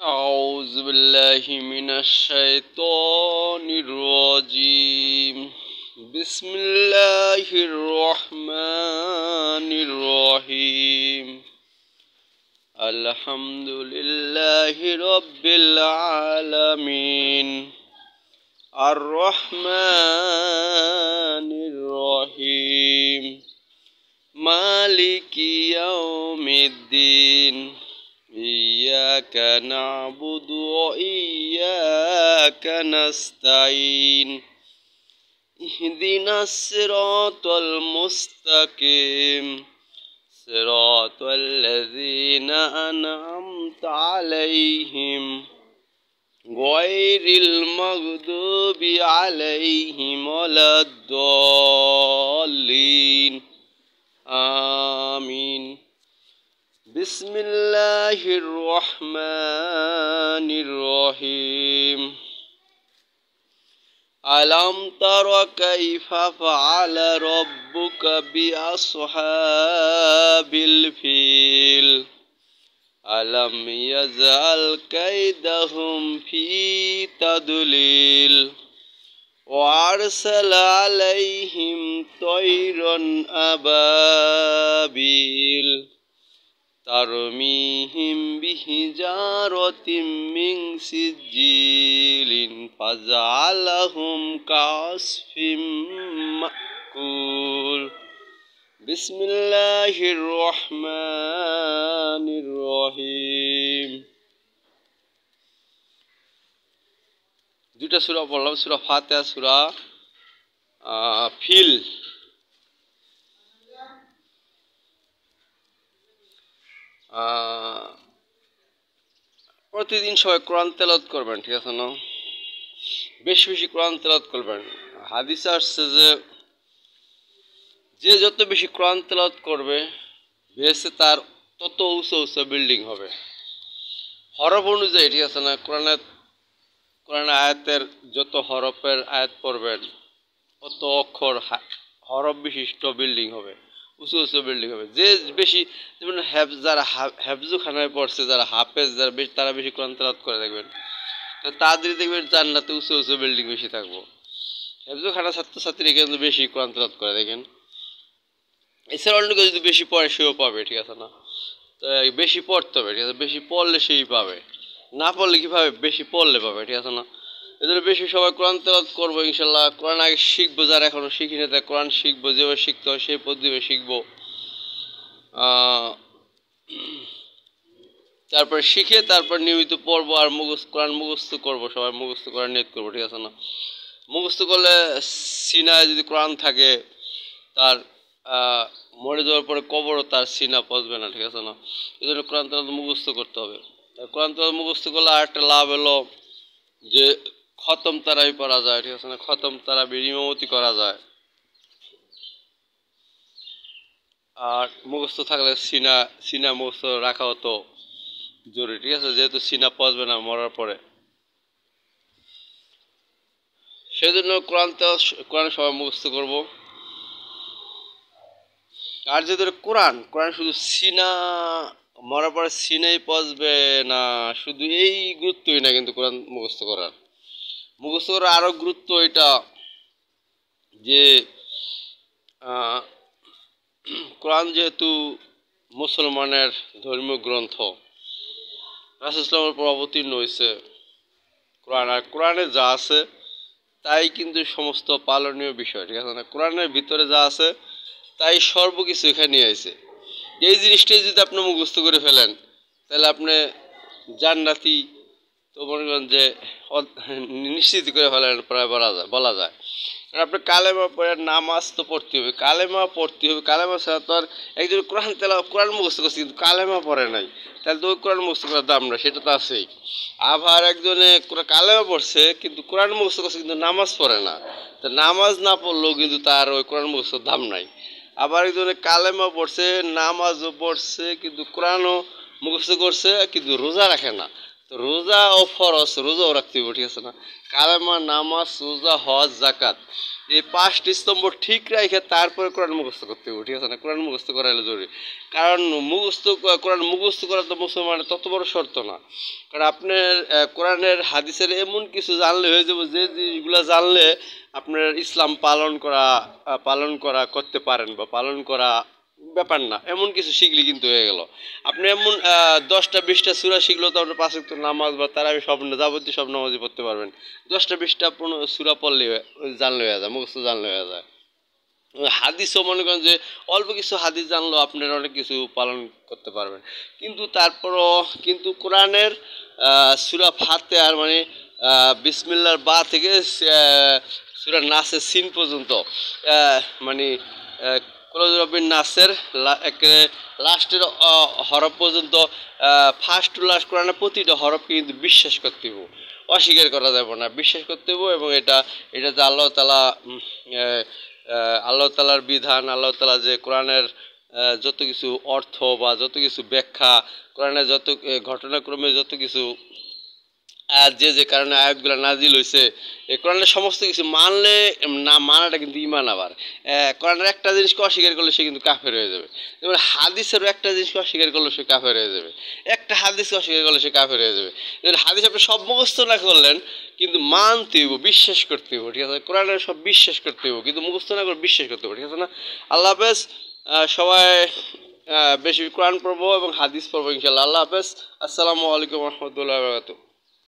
أعوذ بالله من الشيطان الرجيم بسم الله الرحمن الرحيم الحمد لله رب العالمين الرحمن الرحيم مالك يوم الدين إياك نعبد وإياك نستعين اهدنا الصراط المستقيم صراط الذين أنعمت عليهم غير المغضوب عليهم ولا الضالين آمين بسم الله الرحمن الرحيم ألم تر كيف فعل ربك بأصحاب الفيل ألم يجعل كيدهم في تضليل وأرسل عليهم طيرا أبابيل ترميهم بحجارة من سجيل فجعلهم كعصف مأكول بسم الله الرحمن الرحيم দুইটা সূরা পড়লাম সূরা ফাতিহা সূরা ফিল প্রতিদিন সবাই কোরআন তেলাওয়াত করবেন, ঠিক আছে না? বেশি বেশি কোরআন তেলাওয়াত করবেন। হাদিসে আসছে যে যত বেশি কোরআন তেলাওয়াত করবে বেহেশতে তার তত উঁচু উঁচু বিল্ডিং হবে হরফ অনুযায়ী, ঠিক আছে না? কোরআন আয়াতের যত হরফের আয়াত পড়বেন তত অক্ষর হরফ বিশিষ্ট বিল্ডিং হবে, উঁচু উঁচু বিল্ডিং হবে। যে বেশি যেমন যারা হেফজুখানায় পড়ছে, যারা হাফেজ, যারা বেশি তারা বেশি কোরআন তেলাওয়াত করে দেখবেন, তো তাদের দেখবেন জান্নাতে উঁচু উঁচু বিল্ডিং বেশি থাকবো। হেফজুখানা ছাত্রছাত্রী কিন্তু বেশি কোরআন তেলাওয়াত করে দেখেন। এছাড়া অন্য কেউ যদি বেশি পড়ে সেও পাবে, ঠিক আছে না? তো বেশি পড়তে হবে, ঠিক আছে? বেশি পড়লে সেই পাবে, না পড়লে কীভাবে? বেশি পড়লে পাবে, ঠিক আছে না? এজন্য বেশি সবাই কোরআন তেলাওয়াত করবো ইনশাল্লাহ। কোরআন আগে শিখবো, যারা এখনও শিখি না তাই কোরআন শিখবো, যেভাবে শিখতে হয় সেই পদ্ধতিভাবে শিখবো। তারপরে শিখে তারপর নিয়মিত পড়বো আর কোরআন মুখস্থ করবো, সবাই মুখস্থ করার নিয়ত করবো, ঠিক আছে না? মুখস্থ করলে সিনায় যদি কোরআন থাকে তার মরে যাওয়ার পরে কবরও তার সিনা পচবে না, ঠিক আছে না? এই জন্য কোরআন তেলাওয়াত মুখস্থ করতে হবে। কোরআন তেলাওয়াত মুখস্থ করলে আরেকটা লাভ হলো যে খতম তারাবি পড়া যায়, ঠিক আছে না? খতম তারাবির ইমামতি করা যায়। আর মুখস্থ থাকলে সিনা মুখস্থ রাখাও তো জরুরি, ঠিক আছে? যেহেতু সিনা পচবে না মরার পরে, সেজন্য কোরআন সবাই মুখস্থ করব। আর যেহেতু কোরআন শুধু সিনা মরার পরে সিনাই পচবে না, শুধু এই গুরুত্বই না কিন্তু কোরআন মুখস্থ করার আরো গুরুত্ব এটা যে কোরআন যেহেতু মুসলমানের ধর্মীয় গ্রন্থ, রাসূল ইসলামের উপর অবতীর্ণ হয়েছে কোরআন, আর কোরআনে যা আছে তাই কিন্তু সমস্ত পালনীয় বিষয়, ঠিক আছে না? কোরআনের ভিতরে যা আছে তাই সর্বকিছু এখানে নিয়ে আসে। এই জিনিসটাই যদি আপনি মুখস্থ করে ফেলেন তাহলে আপনি জান্নাতি তো মনে করেন যে নিশ্চিত করে ফেলেন প্রায় বলা যায়। কারণ আপনি কালেমা পড়ে নামাজ তো পড়তে হবে, কালেমা ছাড়া তো আর একজন কোরআন মুখস্থ করছে কিন্তু কালেমা পড়ে নাই, তাহলে তো ওই কোরআন মুখস্থ করার দাম না, সেটা তো আছেই। আবার একজনে কালেমা পড়ছে কিন্তু কোরআন মুখস্থ করছে কিন্তু নামাজ পড়ে না, তো নামাজ না পড়লেও কিন্তু তার ওই কোরআন মুখস্থর দাম নাই। আবার একজনে কালেমা পড়ছে, নামাজও পড়ছে, কিন্তু কোরআনও মুখস্থ করছে কিন্তু রোজা রাখে না, তো রোজা ও ফরজ, রোজাও রাখতে হবে, ঠিক আছে না? কালেমা, নামাজ, রোজা, হজ, জাকাত, এই 5টি স্তম্ভ ঠিক রাখে তারপরে কোরআন মুখস্থ করতে হবে, ঠিক আছে না? কোরআন মুখস্থ করা হলো জরুরি। কারণ কোরআন মুখস্থ করা তো মুসলমানের তত বড় শর্ত না। কারণ আপনার কোরআনের হাদিসের এমন কিছু জানলে হয়ে যাবে, যে জিনিসগুলো জানলে আপনার ইসলাম পালন করা করতে পারেন, বা পালন করা ব্যাপার না, এমন কিছু শিখলে কিন্তু হয়ে গেল। আপনি এমন 10টা 20টা সূরা শিখলেও তো আপনার 5 ওয়াক্ত নামাজ বা তারাবি সব যাবতীয় সব নামাজই পড়তে পারবেন। 10টা 20টা সূরা পড়লে জানলে হয়ে যায়, মুখস্থ জানলে হয়ে যায়। হাদিসও মনে করেন যে অল্প কিছু হাদিস জানলেও আপনারা অনেক কিছু পালন করতে পারবেন। কিন্তু তারপরও কিন্তু কোরআনের সূরা ফাতিহার মানে বিসমিল্লাহর বা থেকে সূরা নাসের সিন পর্যন্ত, মানে কুল রব্বিন নাসের একেবারে লাস্টের হরফ পর্যন্ত, ফার্স্ট টু লাস্ট কোরআনের প্রতিটা হরফকে কিন্তু বিশ্বাস করতে হবে, অস্বীকার করা যাবে না, বিশ্বাস করতে হবে। এবং এটা যে আল্লাহ তাআলার বিধান, আল্লাহ তাআলা যে কোরআনের যত কিছু অর্থ বা যত কিছু ব্যাখ্যা, কোরআনের যত ঘটনাক্রমে যত কিছু যে কারণে আয়াতগুলো নাজিল হয়েছে, এই কোরআনের সমস্ত কিছু মানলে না মানাটা কিন্তু ঈমান। আবার কোরআনের একটা জিনিসকে অস্বীকার করলে সে কিন্তু কাফের হয়ে যাবে। এবার হাদিসেরও একটা জিনিসকে অস্বীকার করলে সে কাফের হয়ে যাবে, একটা হাদিসকে অস্বীকার করলে সে কাফের হয়ে যাবে। এবার হাদিস আপনি সব মুখস্থ না করলেন, কিন্তু মানতে হইব, বিশ্বাস করতে হইব, ঠিক আছে? কোরআনের সব বিশ্বাস করতে হইব, কিন্তু মুখস্থ না করে বিশ্বাস করতে হইব, ঠিক আছে না? আল্লাহ হাফেজ। সবাই বেশি কোরআন পড়বো এবং হাদিস পড়বো ইনশাআল্লাহ। আল্লাহ হাফেজ। আসসালামু আলাইকুম ওয়া রাহমাতুল্লাহি ওয়া বারাকাতুহু।